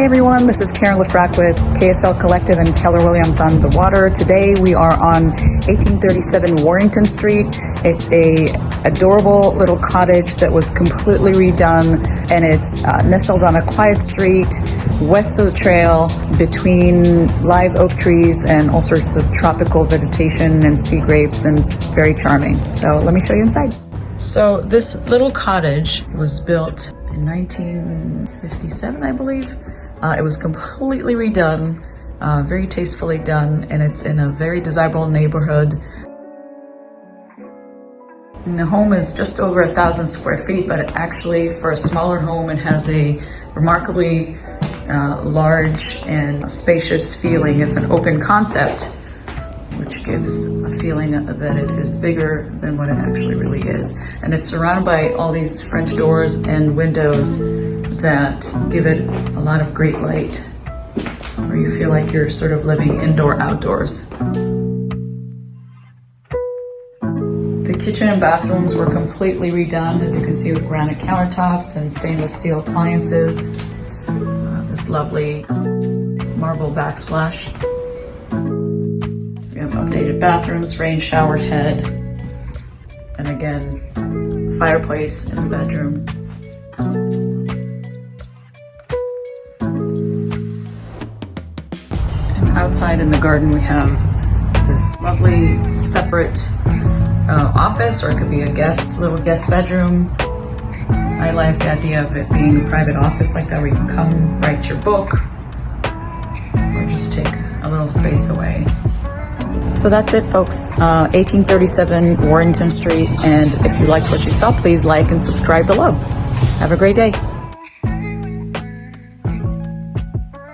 Hi everyone, this is Shani-Lifrak with KSL Collective and Keller Williams on the Water. Today we are on 1837 Worrington Street. It's a adorable little cottage that was completely redone, and it's nestled on a quiet street west of the trail between live oak trees and all sorts of tropical vegetation and sea grapes, and it's very charming. So let me show you inside. So this little cottage was built in 1957, I believe. It was completely redone, very tastefully done, and it's in a very desirable neighborhood. And the home is just over 1,000 square feet, but actually for a smaller home, it has a remarkably large and spacious feeling. It's an open concept, which gives a feeling that it is bigger than what it actually really is. And it's surrounded by all these French doors and windows that give it a lot of great light, where you feel like you're sort of living indoor outdoors. The kitchen and bathrooms were completely redone, as you can see, with granite countertops and stainless steel appliances. This lovely marble backsplash. We have updated bathrooms, rain shower head, and again, fireplace in the bedroom. And outside in the garden, we have this lovely separate office, or it could be a little guest bedroom. I like the idea of it being a private office like that, where you can come write your book or just take a little space away. So that's it, folks. 1837 Worrington Street. And if you liked what you saw, please like and subscribe below. Have a great day.